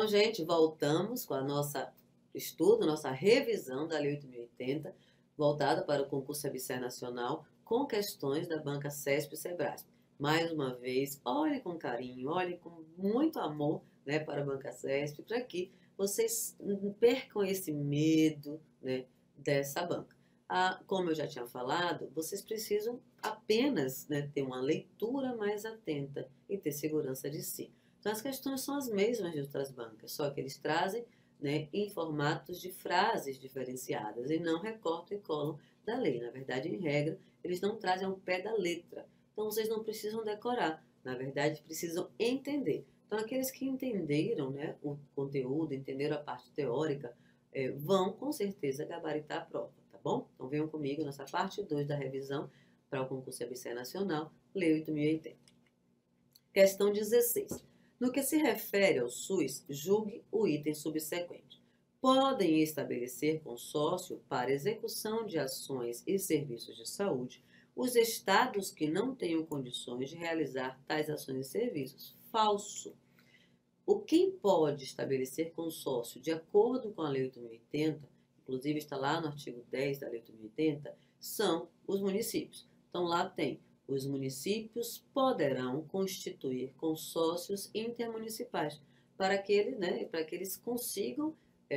Então, gente, voltamos com a nossa estudo, nossa revisão da Lei 8080, voltada para o concurso ABC Nacional, com questões da banca CESP e Sebrasp. Mais uma vez, olhe com carinho, olhe com muito amor, né, para a banca CESP, para que vocês percam esse medo, né, dessa banca. Como eu já tinha falado, vocês precisam apenas, né, ter uma leitura mais atenta e ter segurança de si. Então, as questões são as mesmas de outras bancas, só que eles trazem, né, em formatos de frases diferenciadas e não recortam e colam da lei. Na verdade, em regra, eles não trazem ao pé da letra. Então, vocês não precisam decorar, na verdade, precisam entender. Então, aqueles que entenderam, né, o conteúdo, entenderam a parte teórica, vão, com certeza, gabaritar a prova, tá bom? Então, venham comigo nessa parte 2 da revisão para o concurso ABC Nacional, Lei 8080. Questão 16. No que se refere ao SUS, julgue o item subsequente. Podem estabelecer consórcio para execução de ações e serviços de saúde os estados que não tenham condições de realizar tais ações e serviços. Falso. Quem pode estabelecer consórcio de acordo com a Lei 8080, inclusive está lá no artigo 10 da Lei 8080, são os municípios. Então lá tem: os municípios poderão constituir consórcios intermunicipais para que eles consigam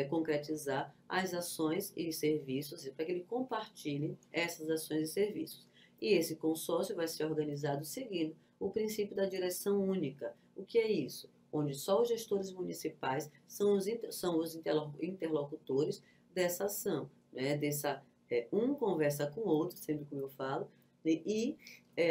concretizar as ações e serviços e para que ele compartilhe essas ações e serviços. E esse consórcio vai ser organizado seguindo o princípio da direção única. O que é isso? Onde só os gestores municipais são os interlocutores dessa ação, né? Um conversa com o outro, sempre como eu falo, e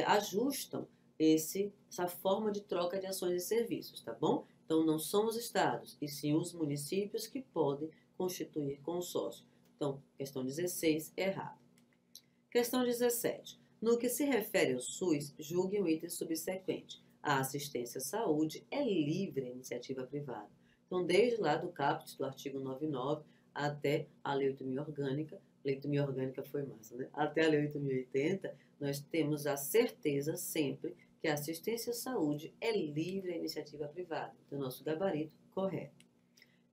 ajustam essa forma de troca de ações e serviços, tá bom? Então, não são os estados, e sim os municípios que podem constituir consórcio. Então, questão 16, errado. Questão 17. No que se refere ao SUS, julgue o item subsequente. A assistência à saúde é livre à iniciativa privada. Então, desde lá do caput do artigo 99 até a Lei 8.000 orgânica, Lei 8.000 orgânica foi massa, né? Até a Lei 8.080, nós temos a certeza sempre que a assistência à saúde é livre à iniciativa privada. Então, nosso gabarito correto.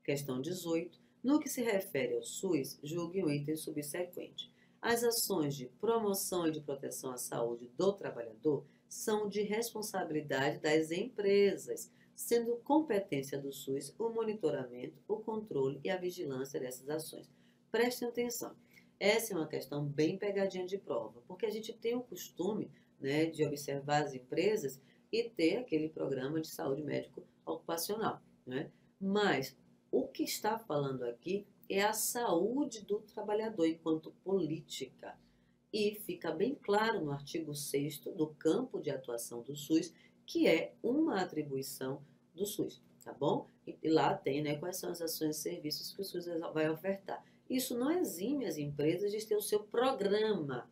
Questão 18. No que se refere ao SUS, julgue o item subsequente. As ações de promoção e de proteção à saúde do trabalhador são de responsabilidade das empresas, sendo competência do SUS o monitoramento, o controle e a vigilância dessas ações. Prestem atenção. Essa é uma questão bem pegadinha de prova, porque a gente tem o costume, né, de observar as empresas e ter aquele programa de saúde médico ocupacional, né? Mas o que está falando aqui é a saúde do trabalhador enquanto política. E fica bem claro no artigo 6º do campo de atuação do SUS, que é uma atribuição do SUS, tá bom? E lá tem, né, quais são as ações e serviços que o SUS vai ofertar. Isso não exime as empresas de ter o seu programa.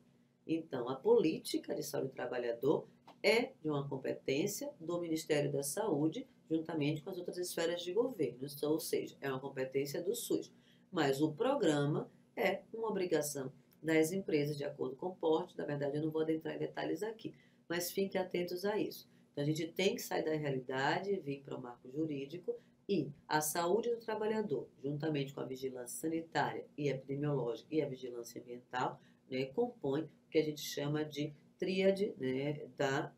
Então, a política de saúde do trabalhador é de uma competência do Ministério da Saúde, juntamente com as outras esferas de governo, ou seja, é uma competência do SUS. Mas o programa é uma obrigação das empresas de acordo com o porte. Na verdade, eu não vou adentrar em detalhes aqui, mas fiquem atentos a isso. Então, a gente tem que sair da realidade e vir para o marco jurídico, e a saúde do trabalhador, juntamente com a vigilância sanitária e epidemiológica e a vigilância ambiental, né, compõe o que a gente chama de tríade, né,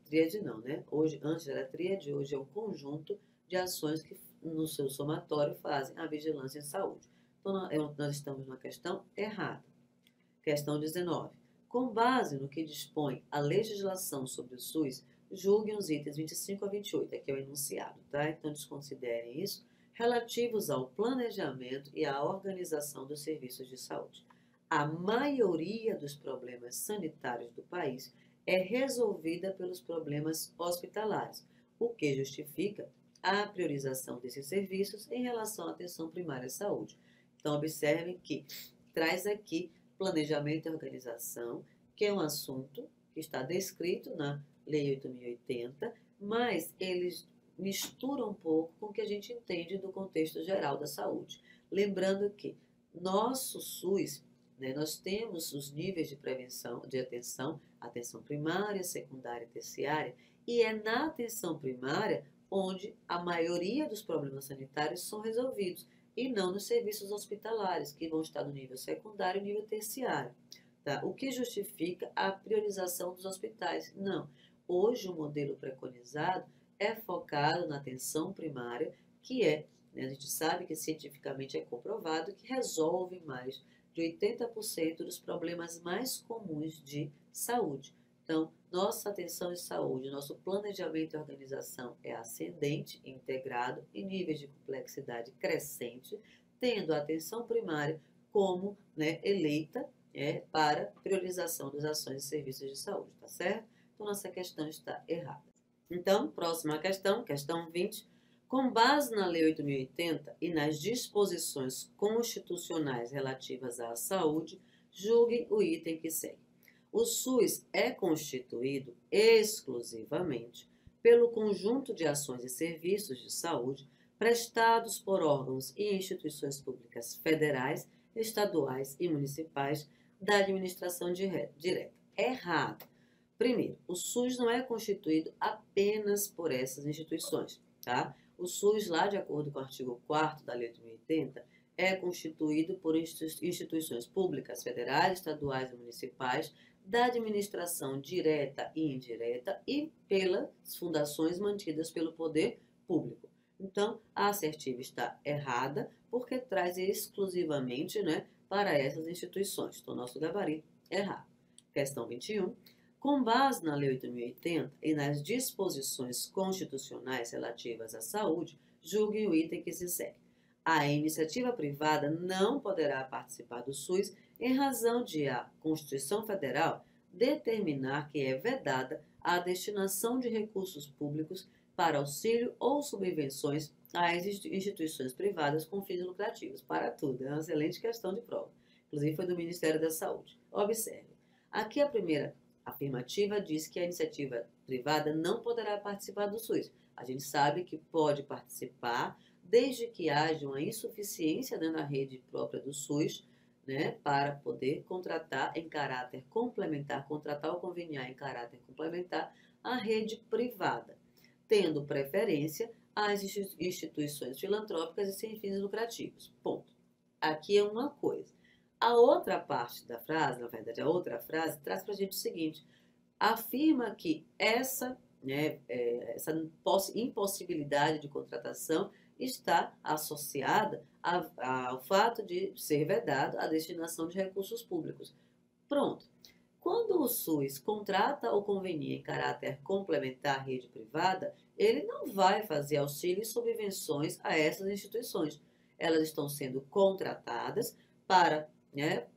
tríade não, né? Antes era tríade, hoje é um conjunto de ações que no seu somatório fazem a vigilância em saúde. Então, nós estamos na questão errada. Questão 19. Com base no que dispõe a legislação sobre o SUS, julguem os itens 25 a 28, aqui é o enunciado, tá? Então, desconsiderem isso, relativos ao planejamento e à organização dos serviços de saúde. A maioria dos problemas sanitários do país é resolvida pelos problemas hospitalares, o que justifica a priorização desses serviços em relação à atenção primária à saúde. Então, observem que traz aqui planejamento e organização, que é um assunto que está descrito na Lei 8.080, mas eles misturam um pouco com o que a gente entende do contexto geral da saúde. Lembrando que nosso SUS, né, nós temos os níveis de prevenção, de atenção primária, secundária e terciária, e é na atenção primária onde a maioria dos problemas sanitários são resolvidos, e não nos serviços hospitalares, que vão estar no nível secundário e nível terciário. Tá? O que justifica a priorização dos hospitais? Não. Hoje, o modelo preconizado é focado na atenção primária, que a gente sabe que cientificamente é comprovado que resolve mais de 80% dos problemas mais comuns de saúde. Então, nossa atenção em saúde, nosso planejamento e organização é ascendente, integrado, em níveis de complexidade crescente, tendo a atenção primária como eleita para priorização das ações e serviços de saúde, tá certo? Então, nossa questão está errada. Então, próxima questão, questão 20. Com base na Lei 8.080 e nas disposições constitucionais relativas à saúde, julgue o item que segue. O SUS é constituído exclusivamente pelo conjunto de ações e serviços de saúde prestados por órgãos e instituições públicas federais, estaduais e municipais da administração direta. Errado. Primeiro, o SUS não é constituído apenas por essas instituições, tá? O SUS, lá de acordo com o artigo 4º da Lei 8.080, é constituído por instituições públicas, federais, estaduais e municipais, da administração direta e indireta e pelas fundações mantidas pelo poder público. Então, a assertiva está errada porque traz exclusivamente para essas instituições. Então, nosso gabarito é errado. Questão 21. Com base na Lei 8.080 e nas disposições constitucionais relativas à saúde, julgue o item que se segue. A iniciativa privada não poderá participar do SUS em razão de a Constituição Federal determinar que é vedada a destinação de recursos públicos para auxílio ou subvenções às instituições privadas com fins lucrativos. Para tudo, é uma excelente questão de prova. Inclusive foi do Ministério da Saúde. Observe, aqui a primeira afirmativa diz que a iniciativa privada não poderá participar do SUS. A gente sabe que pode participar desde que haja uma insuficiência na rede própria do SUS, para poder contratar em caráter complementar, contratar ou conveniar em caráter complementar a rede privada, tendo preferência às instituições filantrópicas e sem fins lucrativos. Ponto. Aqui é uma coisa. A outra parte da frase, na verdade, a outra frase, traz para a gente o seguinte: afirma que essa impossibilidade de contratação está associada ao fato de ser vedado a destinação de recursos públicos. Pronto. Quando o SUS contrata ou convenia em caráter complementar à rede privada, ele não vai fazer auxílio e subvenções a essas instituições. Elas estão sendo contratadas para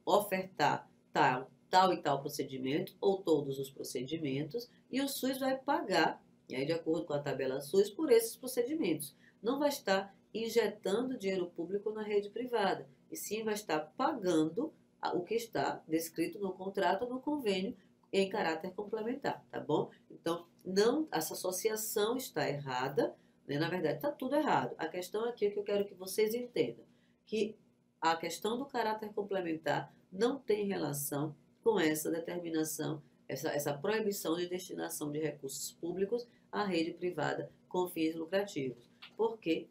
ofertar tal e tal procedimento ou todos os procedimentos, e o SUS vai pagar, de acordo com a tabela SUS, por esses procedimentos. Não vai estar injetando dinheiro público na rede privada, e sim vai estar pagando o que está descrito no contrato ou no convênio em caráter complementar, tá bom? Então, essa associação está errada, na verdade está tudo errado. A questão aqui é que eu quero que vocês entendam, que a questão do caráter complementar não tem relação com essa determinação, essa proibição de destinação de recursos públicos à rede privada com fins lucrativos, porque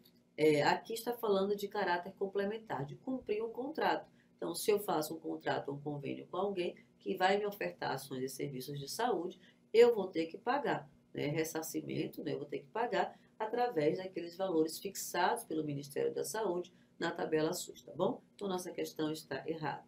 aqui está falando de caráter complementar, de cumprir um contrato. Então, se eu faço um contrato ou um convênio com alguém que vai me ofertar ações e serviços de saúde, eu vou ter que pagar, ressarcimento, eu vou ter que pagar através daqueles valores fixados pelo Ministério da Saúde na tabela SUS, tá bom? Então, nossa questão está errada.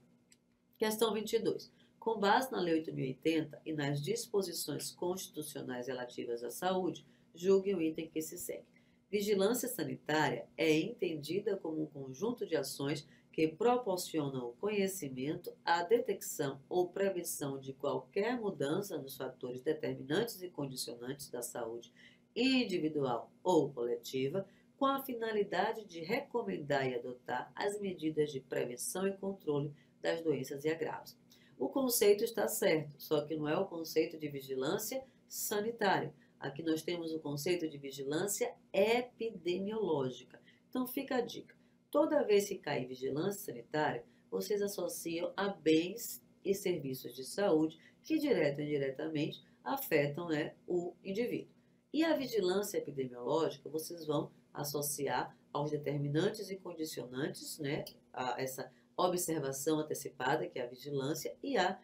Questão 22. Com base na Lei 8.080 e nas disposições constitucionais relativas à saúde, julgue o item que se segue. Vigilância sanitária é entendida como um conjunto de ações que proporcionam o conhecimento, a detecção ou prevenção de qualquer mudança nos fatores determinantes e condicionantes da saúde individual ou coletiva, com a finalidade de recomendar e adotar as medidas de prevenção e controle das doenças e agravos. O conceito está certo, só que não é o conceito de vigilância sanitária. Aqui nós temos o conceito de vigilância epidemiológica. Então fica a dica. Toda vez que cair vigilância sanitária, vocês associam a bens e serviços de saúde que, direta ou indiretamente, afetam o indivíduo. E a vigilância epidemiológica, vocês vão associar aos determinantes e condicionantes, né, a essa observação antecipada, que é a vigilância, e a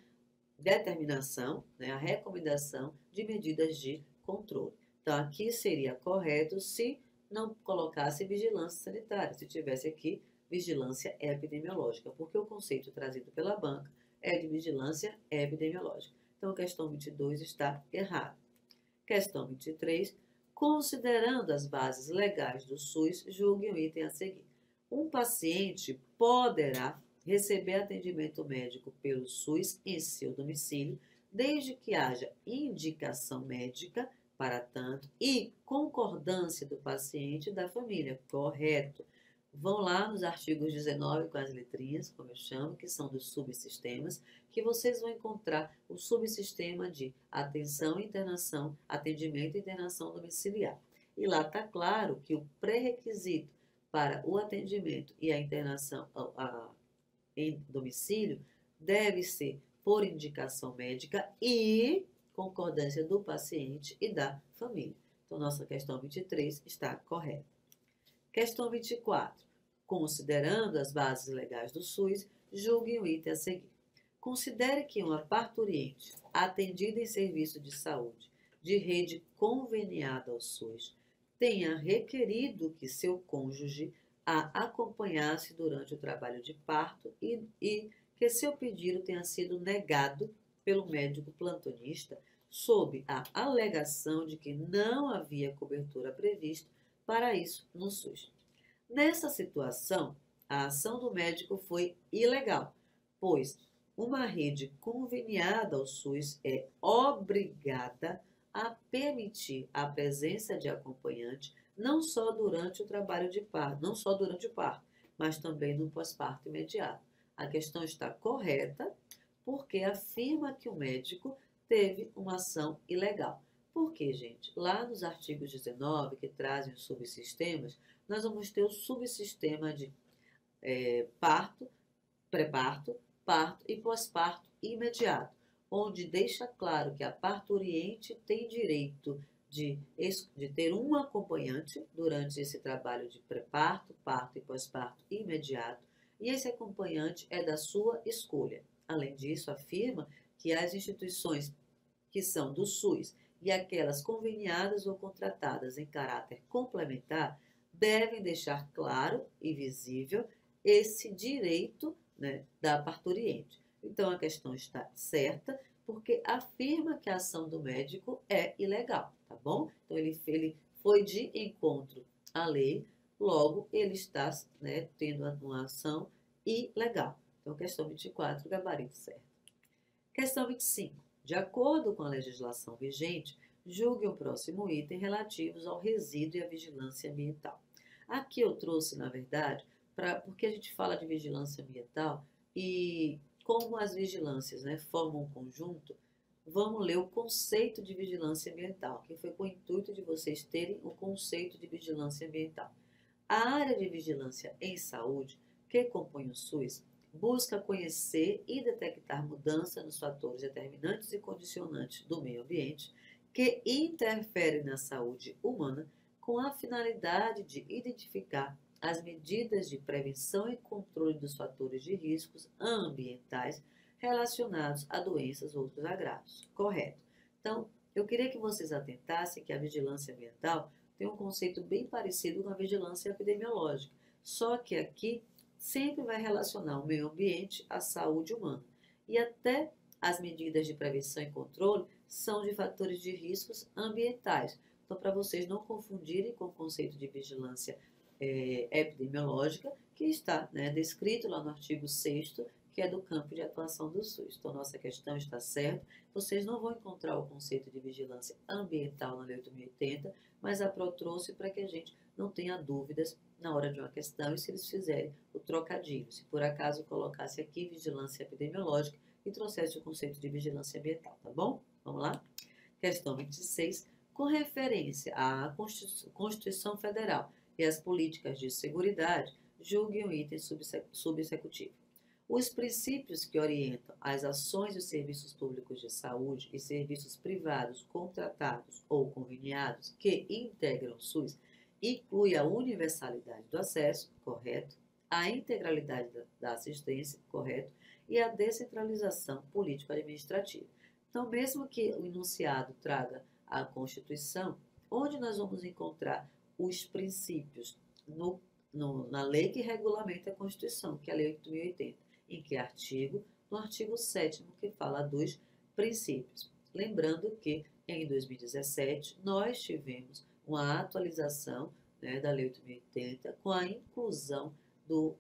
determinação, né, a recomendação de medidas de controle. Então, aqui seria correto se não colocasse vigilância sanitária, se tivesse aqui vigilância epidemiológica, porque o conceito trazido pela banca é de vigilância epidemiológica. Então, a questão 22 está errada. Questão 23. Considerando as bases legais do SUS, julgue o item a seguir. Um paciente poderá receber atendimento médico pelo SUS em seu domicílio, desde que haja indicação médica para tanto e concordância do paciente e da família. Correto. Vão lá nos artigos 19 com as letrinhas, como eu chamo, que são dos subsistemas, que vocês vão encontrar o subsistema de atenção e internação, atendimento e internação domiciliar. E lá está claro que o pré-requisito para o atendimento e a internação em domicílio deve ser por indicação médica e concordância do paciente e da família. Então, nossa questão 23 está correta. Questão 24. Considerando as bases legais do SUS, julgue o item a seguir. Considere que uma parturiente atendida em serviço de saúde de rede conveniada ao SUS tenha requerido que seu cônjuge a acompanhasse durante o trabalho de parto e que seu pedido tenha sido negado pelo médico plantonista sob a alegação de que não havia cobertura prevista para isso no SUS. Nessa situação, a ação do médico foi ilegal, pois uma rede conveniada ao SUS é obrigada a permitir a presença de acompanhante não só durante o trabalho de parto, não só durante o parto, mas também no pós-parto imediato. A questão está correta porque afirma que o médico teve uma ação ilegal. Por quê, gente? Lá nos artigos 19, que trazem os subsistemas, nós vamos ter o subsistema de parto, pré-parto, parto e pós-parto imediato, onde deixa claro que a parturiente tem direito de ter um acompanhante durante esse trabalho de pré-parto, parto e pós-parto imediato, e esse acompanhante é da sua escolha. Além disso, afirma que as instituições que são do SUS e aquelas conveniadas ou contratadas em caráter complementar devem deixar claro e visível esse direito, né, da parturiente. Então, a questão está certa, porque afirma que a ação do médico é ilegal, tá bom? Então, ele foi de encontro à lei, logo, ele está, né, tendo uma ação ilegal. Então, questão 24, gabarito certo. Questão 25. De acordo com a legislação vigente, julgue o próximo item relativos ao resíduo e à vigilância ambiental. Aqui eu trouxe, na verdade, porque a gente fala de vigilância ambiental e como as vigilâncias, né, formam um conjunto, vamos ler o conceito de vigilância ambiental, que foi com o intuito de vocês terem o conceito de vigilância ambiental. A área de vigilância em saúde, que compõe o SUS, busca conhecer e detectar mudança nos fatores determinantes e condicionantes do meio ambiente que interferem na saúde humana com a finalidade de identificar as medidas de prevenção e controle dos fatores de riscos ambientais relacionados a doenças ou outros agravos. Correto. Então, eu queria que vocês atentassem que a vigilância ambiental tem um conceito bem parecido com a vigilância epidemiológica, só que aqui sempre vai relacionar o meio ambiente à saúde humana. E até as medidas de prevenção e controle são de fatores de riscos ambientais. Então, para vocês não confundirem com o conceito de vigilância epidemiológica, que está, né, descrito lá no artigo 6º, que é do campo de atuação do SUS. Então, nossa questão está certa. Vocês não vão encontrar o conceito de vigilância ambiental na Lei 8.080, mas a PRO trouxe para que a gente não tenha dúvidas na hora de uma questão e se eles fizerem o trocadilho. Se por acaso colocasse aqui vigilância epidemiológica e trouxesse o conceito de vigilância ambiental, tá bom? Vamos lá? Questão 26. Com referência à Constituição Federal e às políticas de seguridade, julgue um item subsecutivo. Os princípios que orientam as ações dos serviços públicos de saúde e serviços privados contratados ou conveniados que integram o SUS inclui a universalidade do acesso, correto, a integralidade da assistência, correto, e a descentralização político-administrativa. Então, mesmo que o enunciado traga a Constituição, onde nós vamos encontrar os princípios na lei que regulamenta a Constituição, que é a Lei 8.080, em que artigo? No artigo 7º, que fala dos princípios. Lembrando que, em 2017, nós tivemos uma atualização, né, da Lei 8.080 com a inclusão do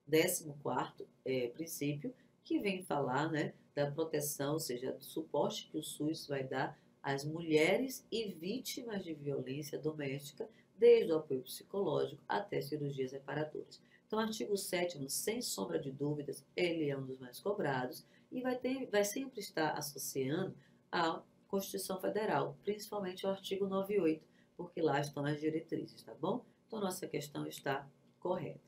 14º princípio, que vem falar, né, da proteção, ou seja, do suporte que o SUS vai dar às mulheres e vítimas de violência doméstica, desde o apoio psicológico até cirurgias reparadoras. Então, o artigo 7º, sem sombra de dúvidas, ele é um dos mais cobrados e vai sempre estar associando à Constituição Federal, principalmente ao artigo 98, porque lá estão as diretrizes, tá bom? Então, nossa questão está correta.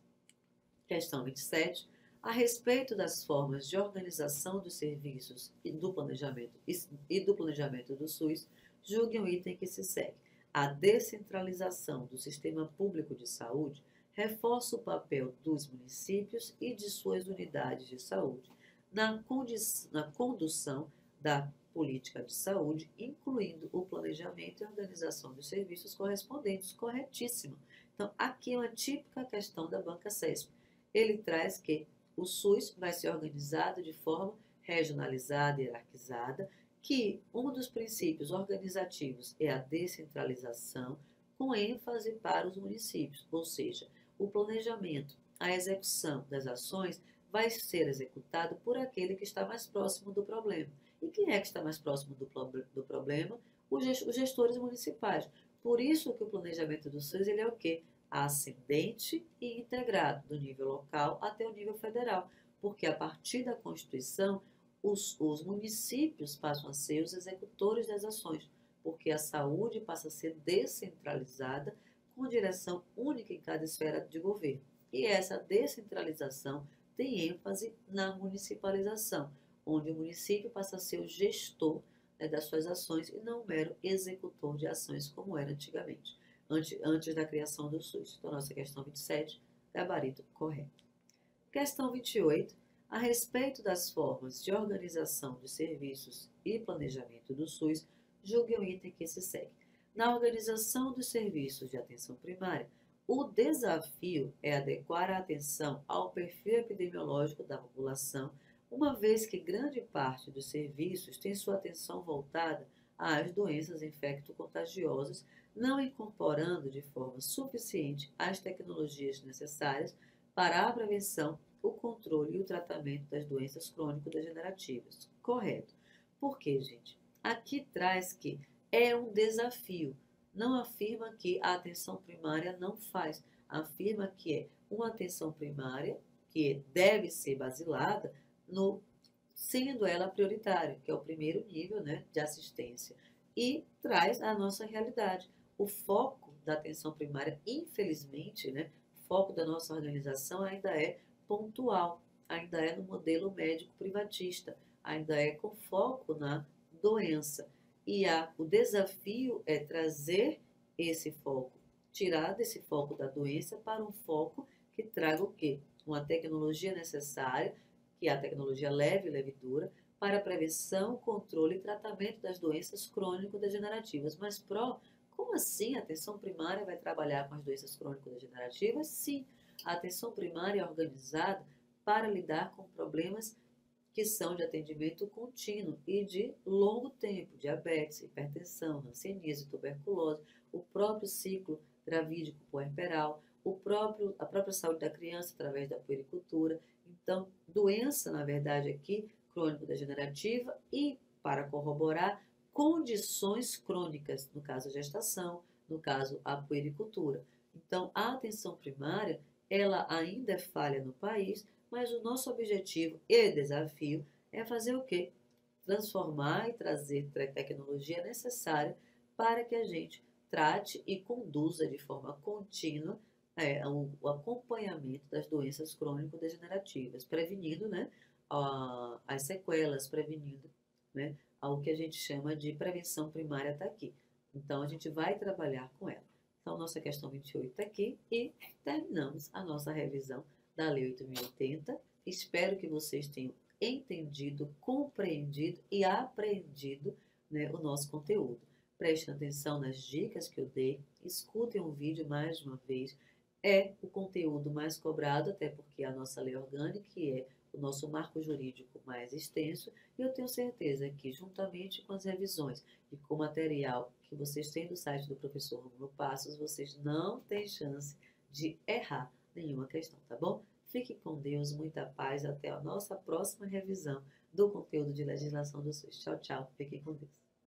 Questão 27. A respeito das formas de organização dos serviços e do planejamento do SUS, julgue o item que se segue. A descentralização do sistema público de saúde reforça o papel dos municípios e de suas unidades de saúde na condução da política de saúde, incluindo o planejamento e organização dos serviços correspondentes. Corretíssimo. Então, aqui é uma típica questão da banca CESP. Ele traz que o SUS vai ser organizado de forma regionalizada e hierarquizada, que um dos princípios organizativos é a descentralização, com ênfase para os municípios, ou seja, o planejamento, a execução das ações vai ser executado por aquele que está mais próximo do problema. E quem é que está mais próximo do problema? Os gestores municipais. Por isso que o planejamento do SUS ele é o quê? Ascendente e integrado, do nível local até o nível federal, porque a partir da Constituição, os municípios passam a ser os executores das ações, porque a saúde passa a ser descentralizada com direção única em cada esfera de governo. E essa descentralização tem ênfase na municipalização, onde o município passa a ser o gestor, né, das suas ações e não o mero executor de ações como era antigamente, antes da criação do SUS. Então, nossa questão 27, gabarito correto. Questão 28. A respeito das formas de organização dos serviços e planejamento do SUS, julgue o item que se segue. Na organização dos serviços de atenção primária, o desafio é adequar a atenção ao perfil epidemiológico da população, uma vez que grande parte dos serviços tem sua atenção voltada às doenças infecto-contagiosas, não incorporando de forma suficiente as tecnologias necessárias para a prevenção, o controle e o tratamento das doenças crônico-degenerativas. Correto. Por quê, gente? Aqui traz que é um desafio. Não afirma que a atenção primária não faz. Afirma que é uma atenção primária que deve ser basilada sendo ela prioritária, que é o primeiro nível, né, de assistência. E traz a nossa realidade. O foco da atenção primária, infelizmente, né, o foco da nossa organização ainda é pontual, ainda é no modelo médico privatista, ainda é com foco na doença. E o desafio é trazer esse foco, tirar desse foco da doença para um foco que traga o quê? Uma tecnologia necessária, que é a tecnologia leve e dura, para a prevenção, controle e tratamento das doenças crônico-degenerativas. Mas, como assim a atenção primária vai trabalhar com as doenças crônico-degenerativas? Sim, a atenção primária é organizada para lidar com problemas que são de atendimento contínuo e de longo tempo, diabetes, hipertensão, hanseníase, tuberculose, o próprio ciclo gravídico puerperal, a própria saúde da criança através da puericultura. Então, doença, na verdade, aqui, crônico-degenerativa e, para corroborar, condições crônicas, no caso a gestação, no caso a puericultura. Então, a atenção primária, ela ainda é falha no país, mas o nosso objetivo e desafio é fazer o quê? Transformar e trazer tecnologia necessária para que a gente trate e conduza de forma contínua o acompanhamento das doenças crônico-degenerativas, prevenindo, né, as sequelas, prevenindo, né, o que a gente chama de prevenção primária está aqui. Então, a gente vai trabalhar com ela. Então, nossa questão 28 está aqui e terminamos a nossa revisão da Lei 8.080. Espero que vocês tenham entendido, compreendido e aprendido, né, o nosso conteúdo. Prestem atenção nas dicas que eu dei, escutem o vídeo mais uma vez. É o conteúdo mais cobrado, até porque a nossa lei orgânica, que é o nosso marco jurídico mais extenso, e eu tenho certeza que, juntamente com as revisões e com o material que vocês têm do site do professor Romulo Passos, vocês não têm chance de errar nenhuma questão, tá bom? Fique com Deus, muita paz, até a nossa próxima revisão do conteúdo de legislação do SUS. Tchau, tchau, fiquem com Deus.